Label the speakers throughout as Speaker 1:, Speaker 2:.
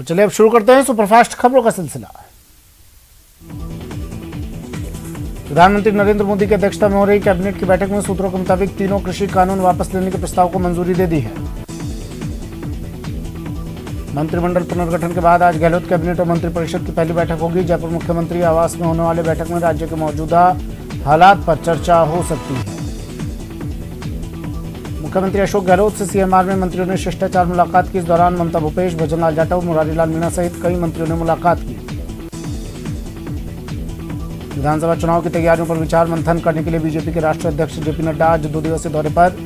Speaker 1: तो चलिए अब शुरू करते हैं सुपरफास्ट खबरों का सिलसिला। प्रधानमंत्री नरेंद्र मोदी की अध्यक्षता में हो रही कैबिनेट की बैठक में सूत्रों के मुताबिक तीनों कृषि कानून वापस लेने के प्रस्ताव को मंजूरी दे दी है। मंत्रिमंडल पुनर्गठन के बाद आज गहलोत कैबिनेट और मंत्रिपरिषद की पहली बैठक होगी। जयपुर मुख्यमंत्री आवास में होने वाले बैठक में राज्य के मौजूदा हालात पर चर्चा हो सकती है। मुख्यमंत्री अशोक गहलोत से सीएमआर में मंत्रियों ने शिष्टाचार मुलाकात की। इस दौरान ममता भूपेश, भजनलाल जाटव, मुरारी लाल मीणा सहित कई मंत्रियों ने मुलाकात की। विधानसभा चुनाव की तैयारियों पर विचार मंथन करने के लिए बीजेपी के राष्ट्रीय अध्यक्ष जेपी नड्डा आज 2 दिवसीय दौरे पर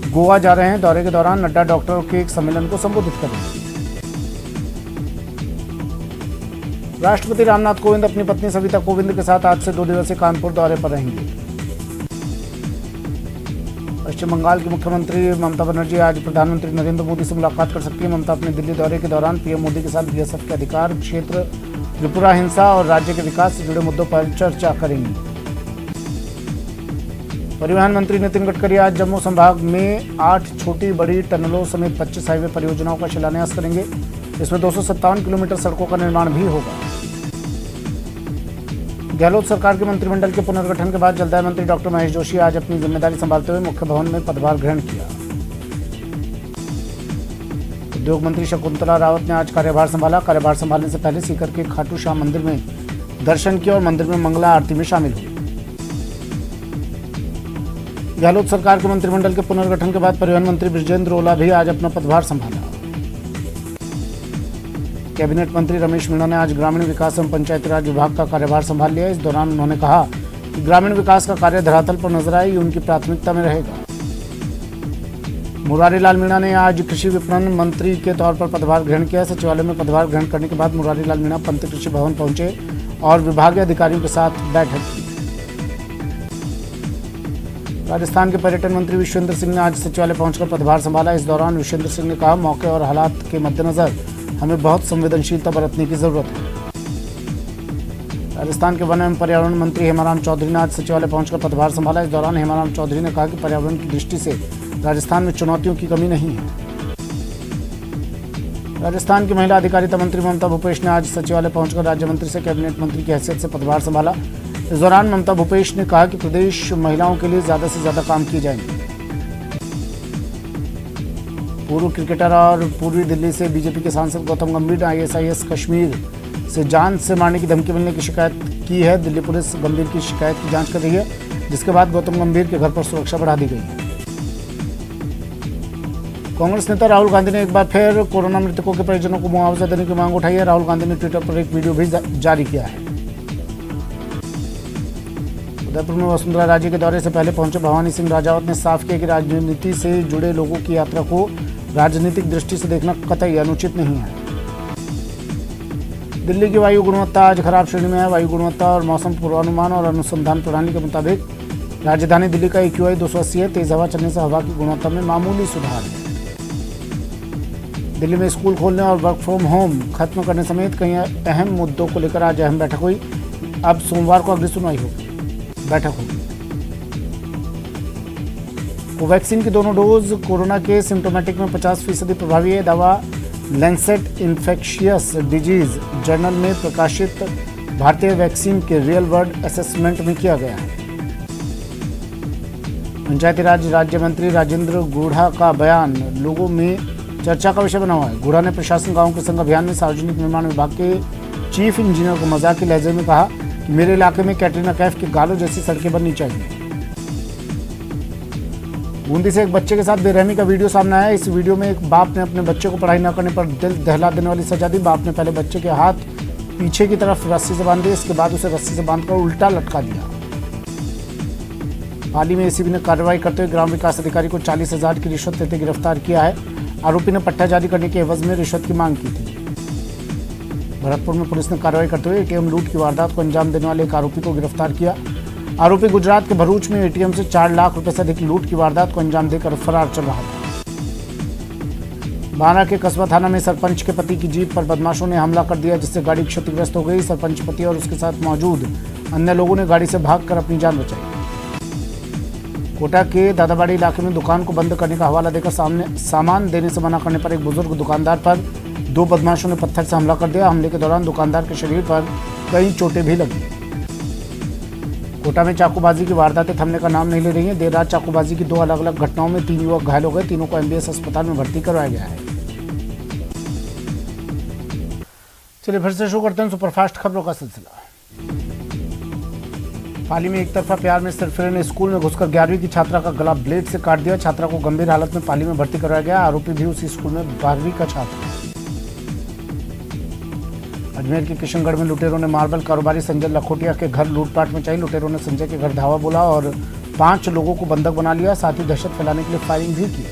Speaker 1: गोवा जा रहे हैं। दौरे के दौरान नड्डा डॉक्टरों के एक सम्मेलन को संबोधित करेंगे। राष्ट्रपति रामनाथ कोविंद अपनी पत्नी सविता कोविंद के साथ आज से 2 दिवसीय कानपुर दौरे पर रहेंगे। पश्चिम बंगाल की मुख्यमंत्री ममता बनर्जी आज प्रधानमंत्री नरेंद्र मोदी से मुलाकात कर सकती है। ममता अपने दिल्ली दौरे के दौरान पीएम मोदी के साथ बीएसएफ के अधिकार क्षेत्र, त्रिपुरा हिंसा और राज्य के विकास से जुड़े मुद्दों पर चर्चा करेंगी। परिवहन मंत्री नितिन गडकरी आज जम्मू संभाग में 8 छोटी बड़ी टनलों समेत 25 हाईवे परियोजनाओं का शिलान्यास करेंगे। इसमें 257 किलोमीटर सड़कों का निर्माण भी होगा। गहलोत सरकार के मंत्रिमंडल के पुनर्गठन के बाद जलदाय मंत्री डॉक्टर महेश जोशी आज अपनी जिम्मेदारी संभालते हुए मुख्य भवन में पदभार ग्रहण किया। उद्योग मंत्री शकुंतला रावत ने आज कार्यभार संभाला। कार्यभार संभालने से पहले सीकर के खाटू श्याम मंदिर में दर्शन किया और मंदिर में मंगला आरती में शामिल हुई। गहलोत सरकार के मंत्रिमंडल के पुनर्गठन के बाद परिवहन मंत्री बृजेंद्र ओला भी आज अपना पदभार संभाला। कैबिनेट मंत्री रमेश मीणा ने आज ग्रामीण विकास एवं पंचायती राज विभाग का कार्यभार संभाल लिया। इस दौरान उन्होंने कहा कि ग्रामीण विकास का कार्य धरातल पर नजर आए, ये उनकी प्राथमिकता में रहेगा। मुरारी लाल मीणा ने आज कृषि विपणन मंत्री के तौर पर पदभार ग्रहण किया। सचिवालय में पदभार ग्रहण करने के बाद मुरारी लाल मीणा पंत कृषि भवन पहुंचे और विभागीय अधिकारियों के साथ बैठक की। राजस्थान के पर्यटन मंत्री विश्वेंद्र सिंह ने आज सचिवालय पहुंचकर पदभार संभाला। इस दौरान विश्वेंद्र सिंह ने कहा, मौके और हालात के मद्देनजर हमें बहुत संवेदनशीलता बरतने की जरूरत है। राजस्थान के वन एवं पर्यावरण मंत्री हेमाराम चौधरी ने आज सचिवालय पहुंचकर पदभार संभाला। इस दौरान हेमाराम चौधरी ने कहा कि पर्यावरण की दृष्टि से राजस्थान में चुनौतियों की कमी नहीं है। राजस्थान की महिला अधिकारिता मंत्री ममता भूपेश ने आज सचिवालय पहुंचकर राज्य मंत्री से कैबिनेट मंत्री की हैसियत से पदभार संभाला। इस दौरान ममता भूपेश ने कहा कि प्रदेश महिलाओं के लिए ज्यादा से ज्यादा काम किए जाएंगे। पूर्व क्रिकेटर और पूर्वी दिल्ली से बीजेपी के सांसद गौतम गंभीर ने आईएसआईएस कश्मीर से जान से मारने की धमकी मिलने की शिकायत की है। दिल्ली पुलिस गंभीर की शिकायत की जांच कर रही है, जिसके बाद गौतम गंभीर के घर पर सुरक्षा बढ़ा दी गई है। कांग्रेस नेता राहुल गांधी ने एक बार फिर कोरोना मृतकों के परिजनों को मुआवजा देने की मांग उठाई है। राहुल गांधी ने ट्विटर पर एक वीडियो भी जारी किया है। उदयपुर में वसुंधरा राजे के दौरे से पहले पहुंचे भवानी सिंह राजावत ने साफ किया कि राजनीति से जुड़े लोगों की यात्रा को राजनीतिक दृष्टि से देखना कतई अनुचित नहीं है। दिल्ली की वायु गुणवत्ता आज खराब श्रेणी में है। वायु गुणवत्ता और मौसम पूर्वानुमान और अनुसंधान प्रणाली के मुताबिक राजधानी दिल्ली का AQI 280 है। तेज हवा चलने से हवा की गुणवत्ता में मामूली सुधार है। दिल्ली में स्कूल खोलने और वर्क फ्रॉम होम खत्म करने समेत कई अहम मुद्दों को लेकर आज अहम बैठक हुई। अब सोमवार को अगली सुनवाई बैठक होगी। कोवैक्सीन की दोनों डोज कोरोना के सिम्टोमेटिक में 50% प्रभावी है। दावा लैंसेट इन्फेक्शियस डिजीज जर्नल में प्रकाशित भारतीय वैक्सीन के रियल वर्ल्ड असेसमेंट में किया गया है। पंचायती राज राज्य मंत्री राजेंद्र गूढ़ा का बयान लोगों में चर्चा का विषय बना हुआ है। गूढ़ा ने प्रशासन गांव के संग अभियान में सार्वजनिक निर्माण विभाग के चीफ इंजीनियर को मजाक के लहजे में कहा कि मेरे इलाके में कैटरीना कैफ के गालों जैसी सड़कें बननी चाहिए। बूंदी से एक बच्चे के साथ बेरहमी का वीडियो सामने आया। इस वीडियो में एक बाप ने अपने बच्चे को पढ़ाई न करने पर दिल दहला देने वाली सजा दी। बाप ने पहले बच्चे के हाथ पीछे की तरफ रस्सी से बांध दिए, इसके बाद उसे रस्सी से बांधकर उल्टा लटका दिया। हाल ही में एसीबी ने कार्रवाई करते हुए ग्राम विकास अधिकारी को 40,000 की रिश्वत लेते गिरफ्तार किया है। आरोपी ने पट्टा जारी करने के एवज में रिश्वत की मांग की थी। भरतपुर में पुलिस ने कार्रवाई करते हुए एटीएम लूट की वारदात को अंजाम देने वाले एक आरोपी को गिरफ्तार किया। आरोपी गुजरात के भरूच में एटीएम से 4 लाख रुपए से अधिक लूट की वारदात को अंजाम देकर फरार चल रहा था। बारा के कस्बा थाना में सरपंच के पति की जीप पर बदमाशों ने हमला कर दिया, जिससे गाड़ी क्षतिग्रस्त हो गई। सरपंच पति और उसके साथ मौजूद अन्य लोगों ने गाड़ी से भागकर अपनी जान बचाई। कोटा के दादाबाड़ी इलाके में दुकान को बंद करने का हवाला देकर सामान देने से मना करने पर एक बुजुर्ग दुकानदार पर दो बदमाशों ने पत्थर से हमला कर दिया। हमले के दौरान दुकानदार के शरीर पर कई चोटें भी लगी। कोटा में चाकूबाजी की वारदातें थमने का नाम नहीं ले रही हैं। देर रात चाकूबाजी की दो अलग अलग घटनाओं में 3 युवक घायल हो गए। तीनों को MBS अस्पताल में भर्ती करवाया गया है। चलिए फिर से शुरू करते हैं सुपरफास्ट खबरों का सिलसिला। पाली में एक तरफा प्यार में सिरफिरे ने स्कूल में घुसकर 11वीं की छात्रा का गला ब्लेड से काट दिया। छात्रा को गंभीर हालत में पाली में भर्ती करवाया गया। आरोपी भी उसी स्कूल में 12वीं का छात्र है। अजमेर के किशनगढ़ में लुटेरों ने मार्बल कारोबारी संजय लखोटिया के घर लूटपाट मचाई। लुटेरों ने संजय के घर धावा बोला और 5 लोगों को बंधक बना लिया। साथ ही दहशत फैलाने के लिए फायरिंग भी की।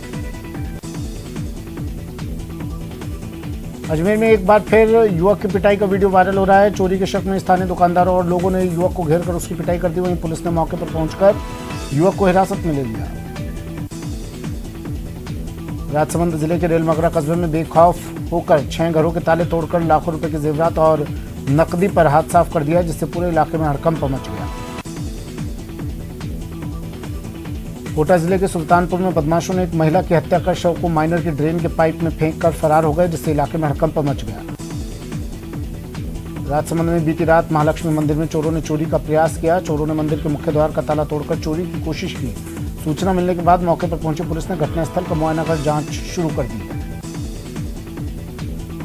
Speaker 1: अजमेर में एक बार फिर युवक की पिटाई का वीडियो वायरल हो रहा है। चोरी के शक में स्थानीय दुकानदारों और लोगों ने युवक को घेर कर उसकी पिटाई कर दी। वहीं पुलिस ने मौके पर पहुंचकर युवक को हिरासत में ले लिया। राजसमंद जिले के रेलमगरा कस्बे में बेखौफ होकर 6 घरों के ताले तोड़कर लाखों रुपए के जेवरात और नकदी पर हाथ साफ कर दिया, जिससे पूरे इलाके में हड़कंप मच गया। कोटा जिले के सुल्तानपुर में बदमाशों ने एक महिला की हत्या कर शव को माइनर की ड्रेन के पाइप में फेंककर फरार हो गए, जिससे इलाके में हड़कंप मच गया। राजसमंद में बीती रात महालक्ष्मी मंदिर में चोरों ने चोरी का प्रयास किया। चोरों ने मंदिर के मुख्य द्वार का ताला तोड़कर चोरी की कोशिश की। सूचना मिलने के बाद मौके पर पहुंची पुलिस ने घटनास्थल का मुआयना कर जांच शुरू कर दी है।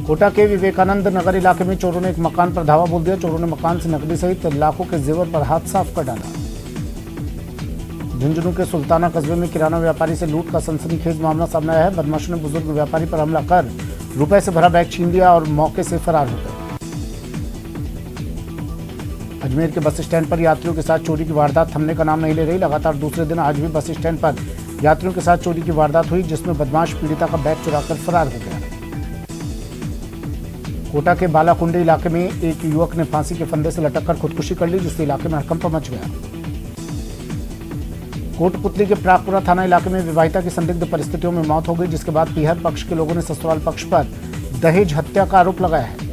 Speaker 1: कोटा के विवेकानंद नगर इलाके में चोरों ने एक मकान पर धावा बोल दिया। चोरों ने मकान से नकदी सहित लाखों के जेवर पर हाथ साफ कर डाला। झुंझुनू के सुल्ताना कस्बे में किराना व्यापारी से लूट का सनसनीखेज मामला सामने आया है। बदमाशों ने बुजुर्ग व्यापारी पर हमला कर रुपए से भरा बैग छीन लिया और मौके से फरार हो गए। अजमेर के बस स्टैंड पर यात्रियों के साथ चोरी की वारदात थमने का नाम नहीं ले रही। लगातार दूसरे दिन आज भी बस स्टैंड पर यात्रियों के साथ चोरी की वारदात हुई, जिसमें बदमाश पीड़िता का बैग चुराकर फरार हो गया। कोटा के बालाकुंडी इलाके में एक युवक ने फांसी के फंदे से लटककर खुदकुशी कर ली, जिससे इलाके में हड़कंप मच गया। कोटपुतली के प्रागपुरा थाना इलाके में विवाहिता की संदिग्ध परिस्थितियों में मौत हो गई, जिसके बाद पीहर पक्ष के लोगों ने ससुराल पक्ष पर दहेज हत्या का आरोप लगाया है।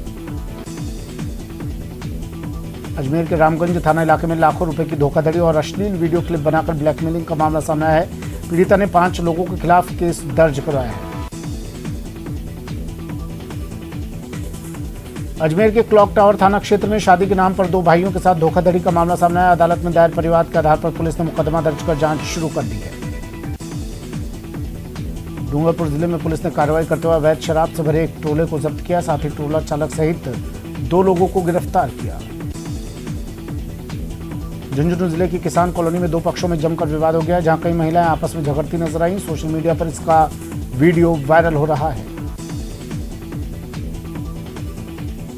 Speaker 1: अजमेर के रामगंज थाना इलाके में लाखों रुपए की धोखाधड़ी और अश्लील वीडियो क्लिप बनाकर ब्लैकमेलिंग का मामला सामने आया है। पीड़िता ने 5 लोगों के खिलाफ केस दर्ज करवाया है। अजमेर के क्लॉक टावर थाना क्षेत्र में शादी के नाम पर 2 भाइयों के साथ धोखाधड़ी का मामला सामने आया। अदालत में दायर परिवाद के आधार पर पुलिस ने मुकदमा दर्ज कर जांच शुरू कर दी है। डूंगरपुर जिले में पुलिस ने कार्रवाई करते हुए अवैध शराब से भरे एक ट्रोले को जब्त किया। साथ ही ट्रोला चालक सहित 2 लोगों को गिरफ्तार किया। झुंझुनू जिले की किसान कॉलोनी में 2 पक्षों में जमकर विवाद हो गया, जहां कई महिलाएं आपस में झगड़ती नजर आई। सोशल मीडिया पर इसका वीडियो वायरल हो रहा है।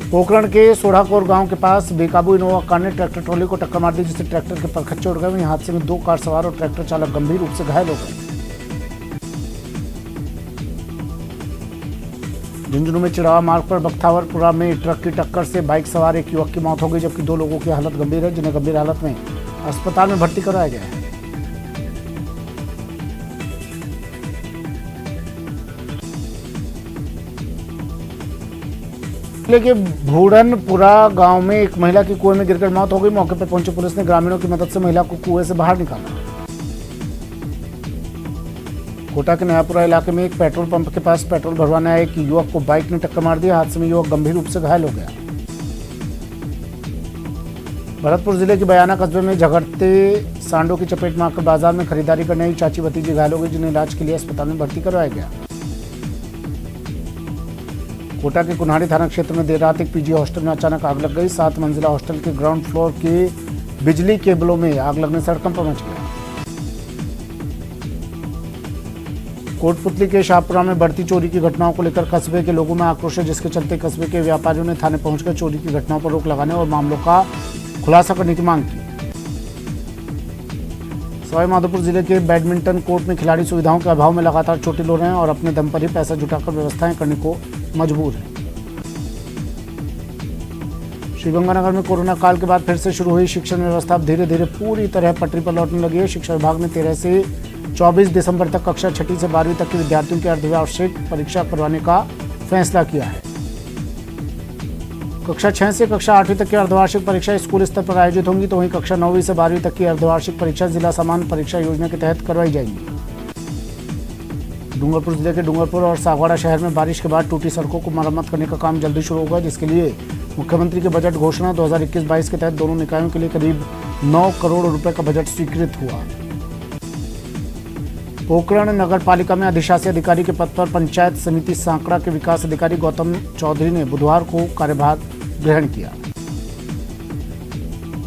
Speaker 1: पोखरण के सोढ़ाकोर गांव के पास बेकाबू इनोवा कार ने ट्रैक्टर ट्रॉली को टक्कर मार दी, जिससे ट्रैक्टर के परखच्चे उड़ गए। वहीं हादसे में 2 कार सवार और ट्रैक्टर चालक गंभीर रूप से घायल हो गए। झुंझुनू में चिड़ावा मार्ग पर बख्तावरपुरा में ट्रक की टक्कर से बाइक सवार एक युवक की मौत हो गई, जबकि 2 लोगों की हालत गंभीर है, जिन्हें गंभीर हालत में अस्पताल में भर्ती कराया गया है। जिले के भूड़नपुरा गांव में एक महिला की कुएं में गिरकर मौत हो गई। मौके पर पहुंची पुलिस ने ग्रामीणों की मदद से महिला को कुएं से बाहर निकाला। कोटा के नयापुरा इलाके में एक पेट्रोल पंप के पास पेट्रोल भरवाने आए एक युवक को बाइक ने टक्कर मार दिया। हादसे में युवक गंभीर रूप से घायल हो गया। भरतपुर जिले के बयाना कस्बे में झगड़ते सांडों की चपेट में आकर बाजार में खरीदारी करने आई चाची भतीजी घायल हो गई, जिन्हें इलाज के लिए अस्पताल में भर्ती करवाया गया। कोटा के कुन्हाड़ी थाना क्षेत्र में देर रात एक पीजी हॉस्टल में अचानक आग लग गई। 7 मंजिला हॉस्टल के ग्राउंड फ्लोर के बिजली केबलों में आग लगने से हड़कंप मच गया। कोटपुतली के शाहपुरा में बढ़ती चोरी की घटनाओं को लेकर कस्बे के लोगों में आक्रोश है, जिसके चलते कस्बे के व्यापारियों ने थाने पहुंचकर चोरी की घटनाओं पर रोक लगाने और मामलों का खुलासा करने की मांग की। सवाईमाधोपुर जिले के बैडमिंटन कोर्ट में खिलाड़ी सुविधाओं के अभाव में लगातार चोटिल हो रहे हैं और अपने दम पर ही पैसा जुटाकर व्यवस्थाएं करने को मजबूर हैं। श्रीगंगानगर में कोरोना काल के बाद फिर से शुरू हुई शिक्षण व्यवस्था अब धीरे धीरे पूरी तरह पटरी पर लौटने लगी है। शिक्षा विभाग ने 13 से 24 दिसंबर तक कक्षा 6 से 12वीं तक के विद्यार्थियों की अर्धवार्षिक परीक्षा करवाने का फैसला किया है। कक्षा 6 से कक्षा 8वीं तक की अर्धवार्षिक परीक्षा स्कूल स्तर पर आयोजित होंगी, तो वहीं कक्षा 9वीं से 12वीं तक की अर्धवार्षिक परीक्षा जिला सामान्य परीक्षा योजना के तहत करवाई जाएगी। डूंगरपुर जिले के डूंगरपुर और सागवाड़ा शहर में बारिश के बाद टूटी सड़कों को मरम्मत करने का काम जल्दी शुरू होगा, जिसके लिए मुख्यमंत्री के बजट घोषणा 2021-22 के तहत दोनों निकायों के लिए करीब 9 करोड़ रुपए का बजट स्वीकृत हुआ। पोखरण नगर पालिका में अधिशासी अधिकारी के पद पर पंचायत समिति सांकड़ा के विकास अधिकारी गौतम चौधरी ने बुधवार को कार्यभार ग्रहण किया।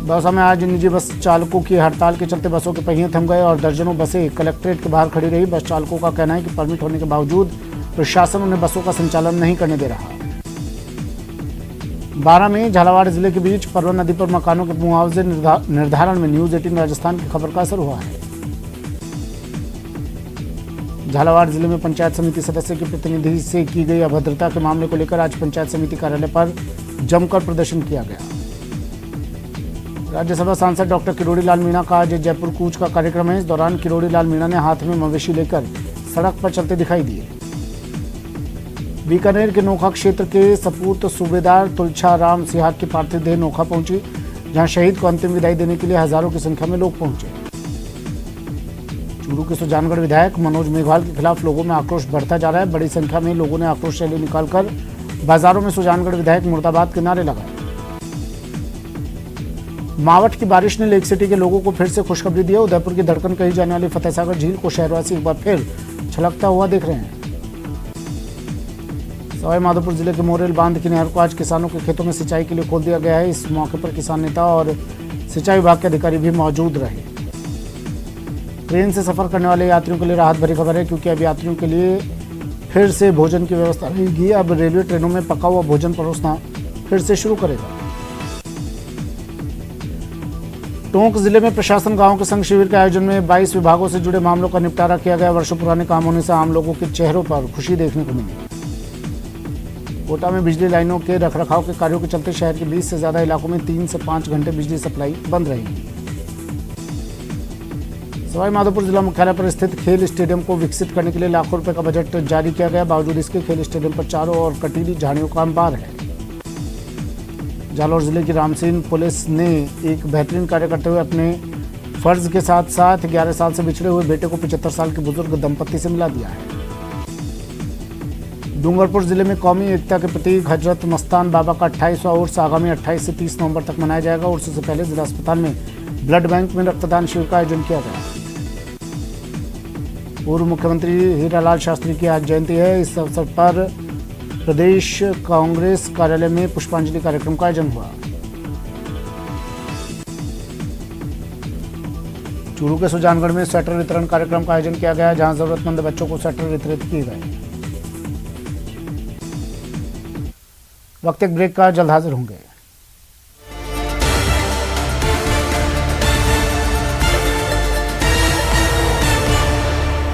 Speaker 1: दौसा में आज निजी बस चालकों की हड़ताल के चलते बसों के पहिए थम गए और दर्जनों बसें कलेक्ट्रेट के बाहर खड़ी रही। बस चालकों का कहना है कि परमिट होने के बावजूद प्रशासन उन्हें बसों का संचालन नहीं करने दे रहा। बारां में झालावाड़ जिले के बीच परवन नदी पर मकानों के मुआवजे निर्धारण में न्यूज 18 राजस्थान की खबर का असर हुआ है। झालावाड़ जिले में पंचायत समिति सदस्य के प्रतिनिधि से की गई अभद्रता के मामले को लेकर आज पंचायत समिति कार्यालय पर जमकर प्रदर्शन किया गया। राज्यसभा सांसद डॉक्टर किरोड़ी लाल मीणा का आज जयपुर कूच का कार्यक्रम है। इस दौरान किरोड़ी लाल मीणा ने हाथ में मवेशी लेकर सड़क पर चलते दिखाई दिए। बीकानेर के नोखा क्षेत्र के सपूत सूबेदार तुलछा राम सिहाग की पार्थिव देह नोखा पहुंची, जहां शहीद को अंतिम विदाई देने के लिए हजारों की संख्या में लोग पहुंचे। चूरू के सुजानगढ़ विधायक मनोज मेघवाल के खिलाफ लोगों में आक्रोश बढ़ता जा रहा है। बड़ी संख्या में लोगों ने आक्रोश रैली निकालकर बाजारों में सुजानगढ़ विधायक मुर्दाबाद के नारे लगाए। मावठ की बारिश ने लेक सिटी के लोगों को फिर से खुशखबरी दी है। उदयपुर की धड़कन कही जाने वाली फतेहसागर झील को शहरवासी एक बार फिर छलकता हुआ देख रहे हैं। सवाई माधोपुर जिले के मोरेल बांध की नहर को आज किसानों के खेतों में सिंचाई के लिए खोल दिया गया है। इस मौके पर किसान नेता और सिंचाई विभाग के अधिकारी भी मौजूद रहे। ट्रेन से सफर करने वाले यात्रियों के लिए राहत भरी खबर है, क्योंकि अब यात्रियों के लिए फिर से भोजन की व्यवस्था रहेगी। अब रेलवे ट्रेनों में पका हुआ भोजन परोसना फिर से शुरू करेगा। टोंक जिले में प्रशासन गांव के संघ शिविर के आयोजन में 22 विभागों से जुड़े मामलों का निपटारा किया गया। वर्षों पुराने काम होने से आम लोगों के चेहरों पर खुशी देखने को मिली। कोटा में बिजली लाइनों के रखरखाव के कार्यों के चलते शहर के 20 से ज्यादा इलाकों में 3 से 5 घंटे बिजली सप्लाई बंद रहेगी। सवाई माधोपुर जिला मुख्यालय पर स्थित खेल स्टेडियम को विकसित करने के लिए लाखों रुपए का बजट जारी किया गया। बावजूद इसके खेल स्टेडियम पर चारों ओर कटीली झाड़ियों का अंबार है। जालौर जिले की रामसीन पुलिस ने एक बेहतरीन कार्य करते हुए अपने फर्ज के साथ साथ 11 साल से बिछड़े हुए बेटे को 75 साल के बुजुर्ग दंपत्ति से मिला दिया है। डूंगरपुर जिले में कौमी एकता के प्रतीक हजरत मस्तान बाबा का 28वां उर्स आगामी 28 से 30 नवंबर तक मनाया जाएगा। उर्स से पहले जिला अस्पताल में ब्लड बैंक में रक्तदान शिविर का आयोजन किया गया। पूर्व मुख्यमंत्री हीरालाल शास्त्री की आज जयंती है। इस अवसर पर प्रदेश कांग्रेस कार्यालय में पुष्पांजलि कार्यक्रम का आयोजन हुआ। चूरू के सुजानगढ़ में स्वेटर वितरण कार्यक्रम का आयोजन किया गया, जहां जरूरतमंद बच्चों को स्वेटर वितरित किए गए। वक्त एक ब्रेक का, जल्द हाजिर होंगे।